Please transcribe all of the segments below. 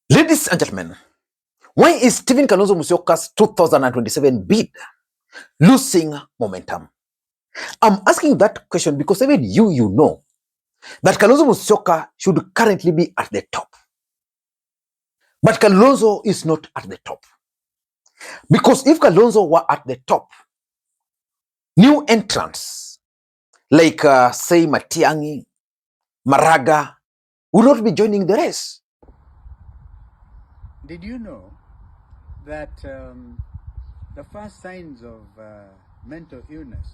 Ladies and gentlemen, why is Stephen Kalonzo Musyoka's 2027 bid losing momentum? I'm asking that question because even you know that Kalonzo Musyoka should currently be at the top. But Kalonzo is not at the top. Because if Kalonzo were at the top, new entrants like say Matiang'i, Maraga would not be joining the race. Did you know that the first signs of mental illness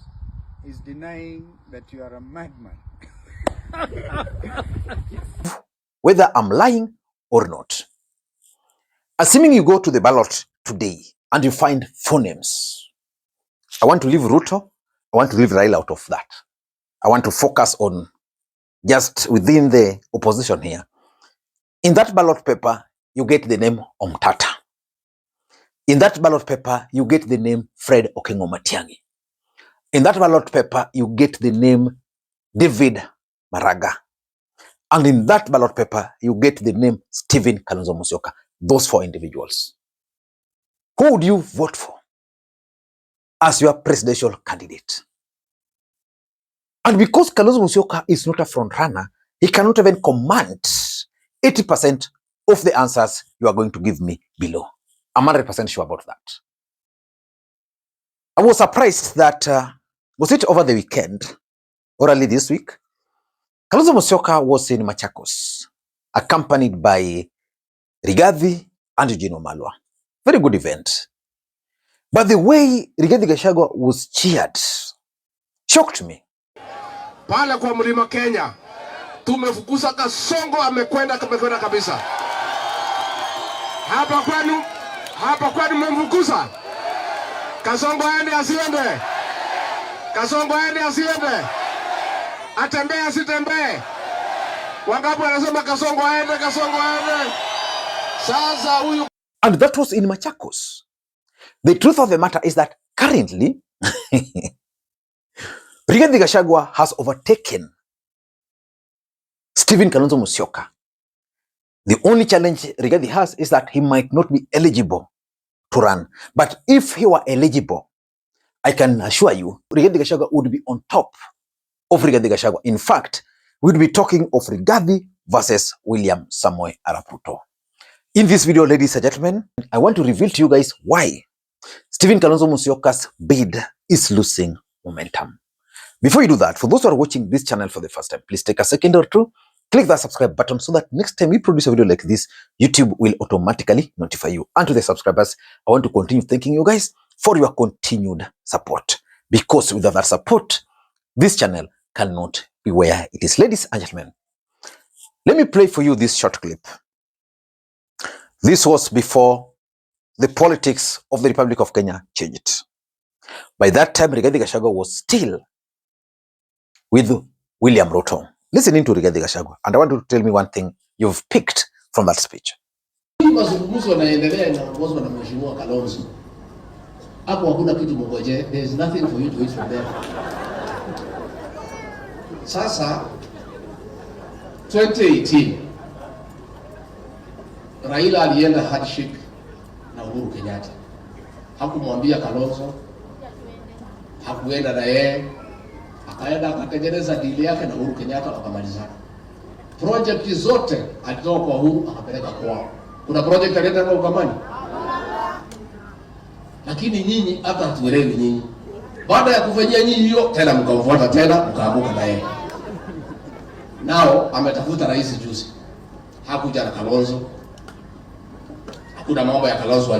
is denying that you are a madman? Whether I'm lying or not. Assuming you go to the ballot today and you find 4 names, I want to leave Ruto, I want to leave Raila out of that. I want to focus on just within the opposition here. In that ballot paper, you get the name Omtata. In that ballot paper, you get the name Fred Okengo Matiang'i. In that ballot paper, you get the name David Maraga. And in that ballot paper, you get the name Stephen Kalonzo Musyoka. Those 4 individuals. Who would you vote for as your presidential candidate? And because Kalonzo Musyoka is not a front runner, he cannot even command 80% of the answers you are going to give me below. I'm 100% sure about that. I was surprised that, was it over the weekend or early this week? Kalonzo Musyoka was in Machakos, accompanied by Rigathi and Eugene Wamalwa. Very good event. But the way Rigathi Gachagua was cheered shocked me. Pale kwa mlima Kenya, tumefukuza Kasongo, amekwenda kabisa. Hapa kwenu mmemfukuza. Kasongo aende asiende. Kasongo aende asiende. Atembee asitembee. Wangapi wanasema Kasongo aende. Sasa huyu. And that was in Machakos. The truth of the matter is that currently Rigathi Gachagua has overtaken Stephen Kalonzo Musyoka. The only challenge Rigathi has is that he might not be eligible to run. But if he were eligible, I can assure you, Rigathi Gachagua would be on top of Rigathi Gachagua. In fact, we'd be talking of Rigathi versus William Samoei Arap Ruto. In this video, ladies and gentlemen, I want to reveal to you guys why Stephen Kalonzo Musyoka's bid is losing momentum. Before you do that, for those who are watching this channel for the first time, please take a second or two, click that subscribe button so that next time we produce a video like this, YouTube will automatically notify you. And to the subscribers, I want to continue thanking you guys for your continued support. Because without that support, this channel cannot be where it is. Ladies and gentlemen, let me play for you this short clip. This was before the politics of the Republic of Kenya changed. By that time, Rigathi Gachagua was still with William Ruto. Listening to Rigathi Gachagua, and I want you to tell me one thing you've picked from that speech. Mazungumzo yanaendelea inaongozwa na Mheshimiwa Kalonzo. Hapo hakuna kitu mngoje. There is nothing for you to wait from there. Sasa 2018 Raila alienda handshake na Uhuru Kenyatta. Hakumwambia Kalonzo. Hakuenda na yeye. Akaenda akatengeneza deal yake na Uhuru Kenyatta wakamalizana. Project zote alitoa kwa Uhuru akapeleka kwao. Kuna project alienda kwa Ukamani? Lakini nyinyi hata hatuelewi nyinyi. Baada ya kufanyia nyinyi hiyo tena mkamfuata tena mkaamuka na yeye. Nao ametafuta rais juzi. Hakuja na Kalonzo. Hakuna mambo ya Kalonzo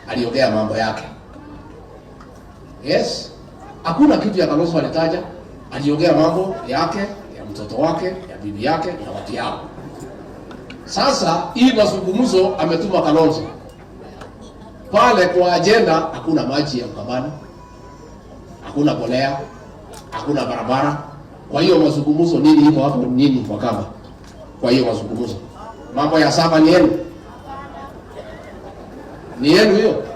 aliongea mambo yake. Yes. Hakuna kitu ya Kalonzo alitaja, aliongea mambo yake, ya mtoto wake, ya bibi yake, ya watu yao. Sasa hii mazungumzo ametuma Kalonzo. Pale kwa agenda hakuna maji ya Ukambani, hakuna polea, hakuna barabara. Kwa hiyo mazungumzo nini iko hapo nini kwa kama? Kwa hiyo mazungumzo. Mambo ya saba ni yenu. Ni yenu hiyo.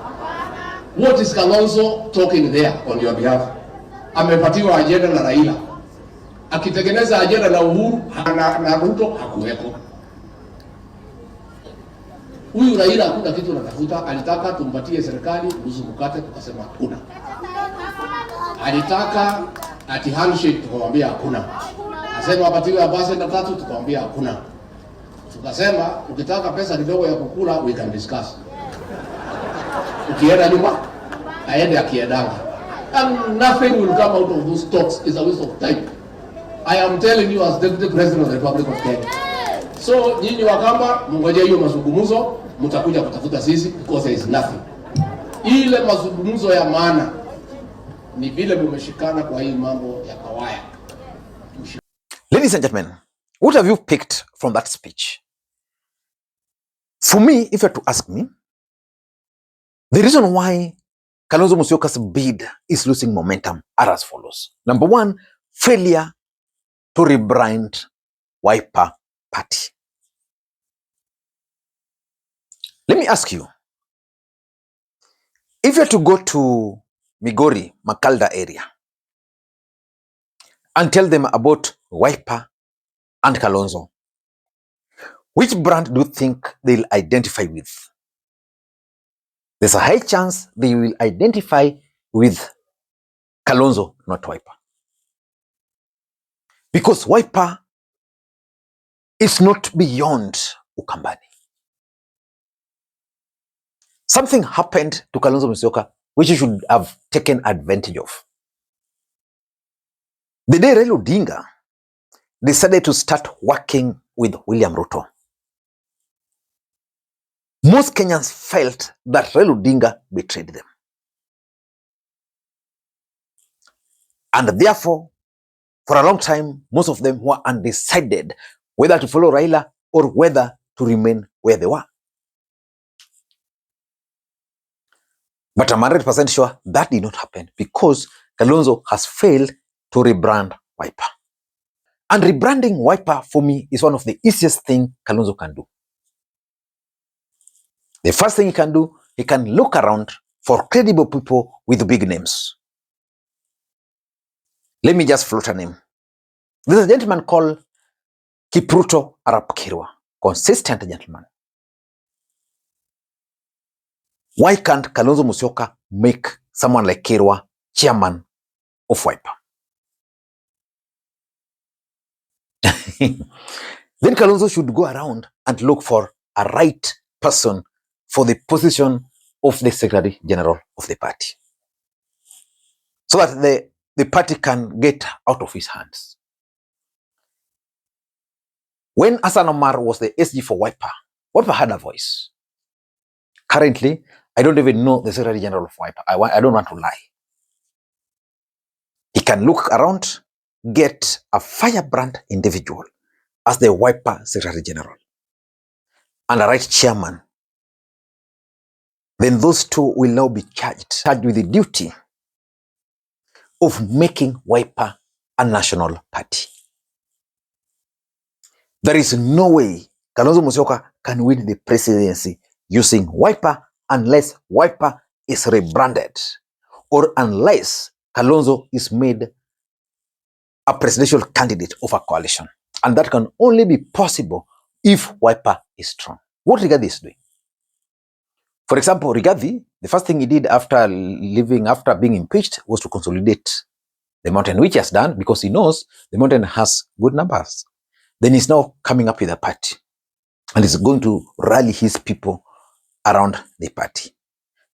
What is Kalonzo talking there on your behalf? Amepatiwa agenda na Raila. Akitengeneza agenda na Uhuru na Ruto hakuweko. Huyu Raila hakuna kitu anatafuta, alitaka tumpatie serikali nusu mkate, tukasema hakuna. Alitaka ati handshake, tukamwambia hakuna. Asema apatiwe ambassador 3, tukamwambia hakuna. Tukasema ukitaka pesa kidogo ya kukula we can discuss. Ukienda nyuma aende akiendanga. And nothing will come out of those talks. Is a waste of time. I am telling you as Deputy President of the Republic of Kenya. So nyinyi Wakamba mngoje hiyo mazungumzo, mtakuja kutafuta sisi because there is nothing. Ile mazungumzo ya maana ni vile mumeshikana kwa hii mambo ya kawaya. Ladies and gentlemen, what have you picked from that speech? For me, if you had to ask me, the reason why Kalonzo Musyoka's bid is losing momentum are as follows. Number one, failure to rebrand Wiper Party. Let me ask you, if you are to go to Migori, Makalda area and tell them about Wiper and Kalonzo, which brand do you think they'll identify with? There's a high chance they will identify with Kalonzo, not Wiper. Because Wiper is not beyond Ukambani. Something happened to Kalonzo Musyoka which he should have taken advantage of. The day Raila Odinga decided to start working with William Ruto, most Kenyans felt that Raila Odinga betrayed them. And therefore, for a long time, most of them were undecided whether to follow Raila or whether to remain where they were. But I'm 100% sure that did not happen because Kalonzo has failed to rebrand Wiper. And rebranding Wiper for me is one of the easiest things Kalonzo can do. The first thing he can do, he can look around for credible people with big names. Let me just float a name. There's a gentleman called Kipruto Arap Kirwa, consistent gentleman. Why can't Kalonzo Musyoka make someone like Kirwa chairman of Wiper? Then Kalonzo should go around and look for a right person for the position of the Secretary General of the party, so that the party can get out of his hands. When Hassan Omar was the SG for Wiper, Wiper had a voice. Currently, I don't even know the Secretary General of Wiper. I don't want to lie. He can look around, get a firebrand individual as the Wiper Secretary General and a right chairman. Then those two will now be charged with the duty of making Wiper a national party. There is no way Kalonzo Musyoka can win the presidency using Wiper unless Wiper is rebranded or unless Kalonzo is made a presidential candidate of a coalition. And that can only be possible if Wiper is strong. What Rigathi is doing? For example, Rigathi, the first thing he did after being impeached was to consolidate the mountain, which he has done because he knows the mountain has good numbers. Then he's now coming up with a party and he's going to rally his people around the party.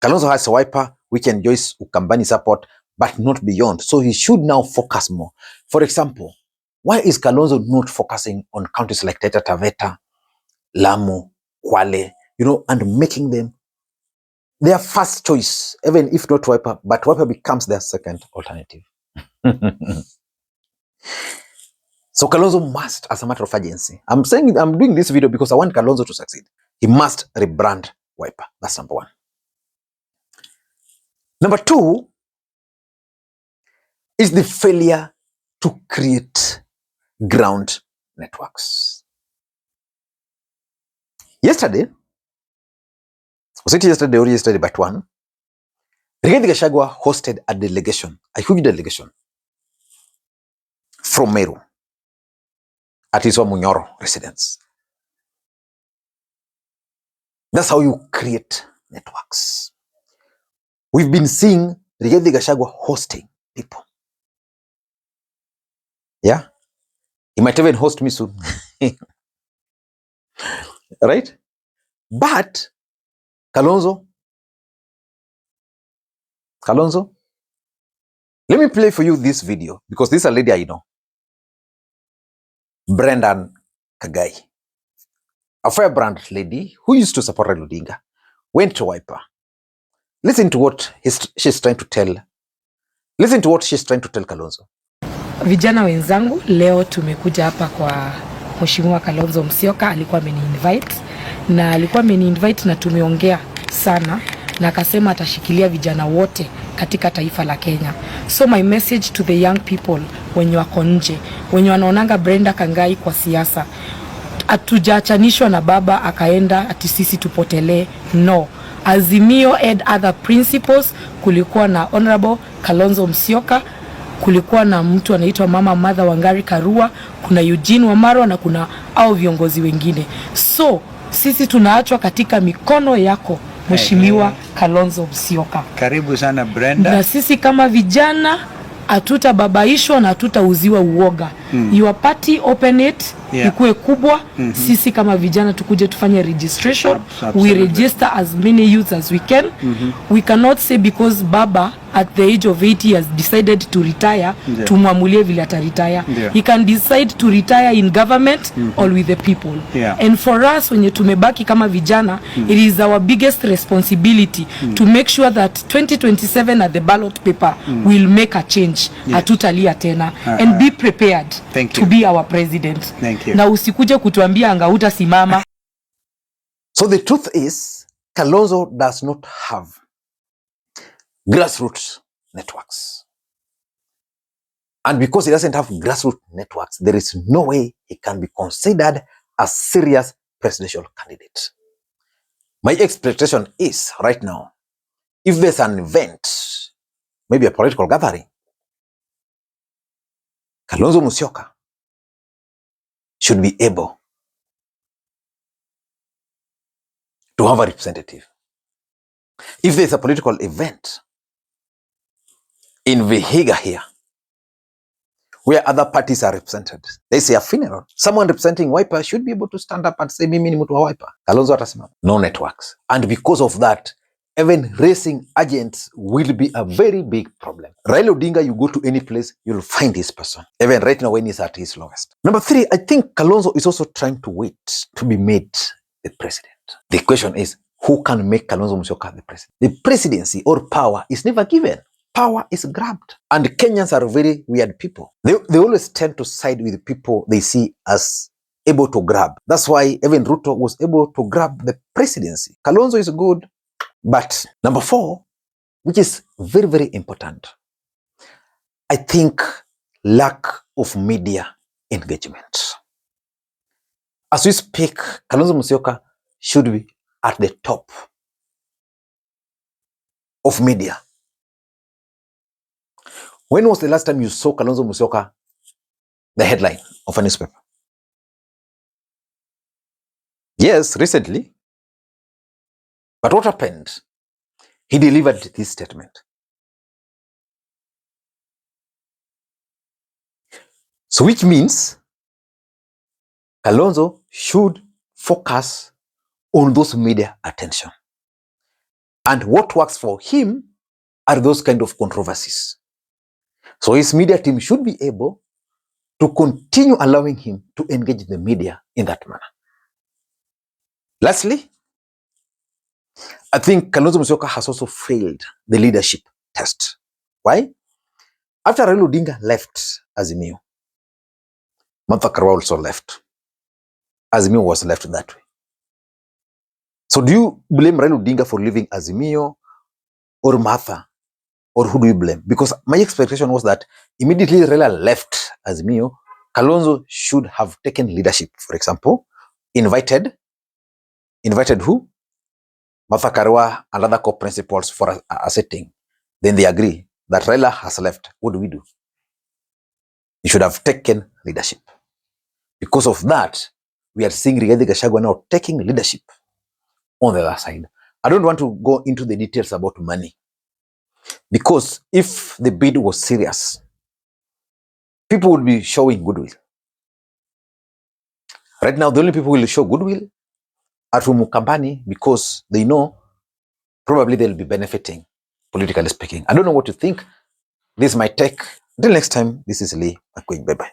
Kalonzo has a Wiper which enjoys Ukambani support, but not beyond. So he should now focus more. For example, why is Kalonzo not focusing on counties like Taita Taveta, Lamu, Kwale, and making them their first choice, even if not Wiper, but Wiper becomes their second alternative. So Kalonzo must, as a matter of urgency, I'm doing this video because I want Kalonzo to succeed. He must rebrand Wiper. That's number one. Number two is the failure to create ground networks. Yesterday, was it yesterday or yesterday but one, Rigathi Gachagua hosted a delegation, a huge delegation from Meru at his Munyoro residence. That's how you create networks. We've been seeing Rigathi Gachagua hosting people. Yeah, he might even host me soon. Right? But Kalonzo, let me play for you this video because this is a lady I know. Brendan Kagai, a firebrand lady who used to support Raila Odinga, went to Wiper. Listen to what she's trying to tell. Listen to what she's trying to tell Kalonzo. Vijana wenzangu, leo tumekuja hapa kwa Mheshimiwa Kalonzo Musyoka. Alikuwa ameni-invite na tumeongea sana, na akasema atashikilia vijana wote katika taifa la Kenya. So my message to the young people wenye wako nje, wenye wanaonanga Brenda Kangai kwa siasa, atujaachanishwa na baba akaenda ati sisi tupotelee. No. Azimio and other principles. Kulikuwa na Honorable Kalonzo Musyoka, kulikuwa na mtu anaitwa Mama Martha Wangari Karua, kuna Eugene Wamalwa na kuna au viongozi wengine. So sisi tunaachwa katika mikono yako Mheshimiwa Kalonzo Musyoka. Karibu sana Brenda. Na sisi kama vijana hatutababaishwa na hatutauziwa uoga. Your party open it, ikuwe kubwa. Sisi kama vijana tukuje tufanye registration. We register as many youths as we can. We cannot say because baba at the age of 80 has decided to retire, tumwamulie vile ataretire. He can decide to retire in government or with the people. And for us, when tumebaki kama vijana, it is our biggest responsibility to make sure that 2027 at the ballot paper will make a change. Hatutalia tena. And be prepared to be our president. Thank you. Na usikuje kutuambia anga utasimama. So the truth is, Kalonzo does not have grassroots networks. And because he doesn't have grassroots networks, there is no way he can be considered a serious presidential candidate. My expectation is, right now, if there's an event, maybe a political gathering, Kalonzo Musyoka should be able to have a representative. If there's a political event in Vihiga here, where other parties are represented, they say a funeral, someone representing Wiper should be able to stand up and say, mimi ni mtu wa Wiper. Kalonzo atasimama. No networks. And because of that, even raising agents will be a very big problem. Raila Odinga, you go to any place, you'll find this person. Even right now when he's at his lowest. Number 3, I think Kalonzo is also trying to wait to be made the president. The question is, who can make Kalonzo Musyoka the president? The presidency or power is never given. Power is grabbed. And Kenyans are very weird people. They always tend to side with people they see as able to grab. That's why even Ruto was able to grab the presidency. Kalonzo is good. But number 4, which is very, very important, I think lack of media engagement. As we speak, Kalonzo Musyoka should be at the top of media. When was the last time you saw Kalonzo Musyoka, the headline of a newspaper? Yes, recently. But what happened? He delivered this statement. So which means Kalonzo should focus on those media attention. And what works for him are those kind of controversies. So his media team should be able to continue allowing him to engage the media in that manner. Lastly, I think Kalonzo Musyoka has also failed the leadership test. Why? After Raila Odinga left Azimio, Martha Karua also left. Azimio was left that way. So do you blame Raila Odinga for leaving Azimio or Martha? Or who do you blame? Because my expectation was that immediately Raila left Azimio, Kalonzo should have taken leadership. For example, invited who? Martha Karua and other co-principals for a setting. Then they agree that Raila has left. What do? He should have taken leadership. Because of that, we are seeing Rigathi Gachagua now taking leadership on the other side. I don't want to go into the details about money, because if the bid was serious, people would be showing goodwill. Right now, the only people who will show goodwill are from Mukambani, because they know probably they'll be benefiting, politically speaking. I don't know what you think. This is my take. Until next time, this is Lee Makwiny. Bye-bye.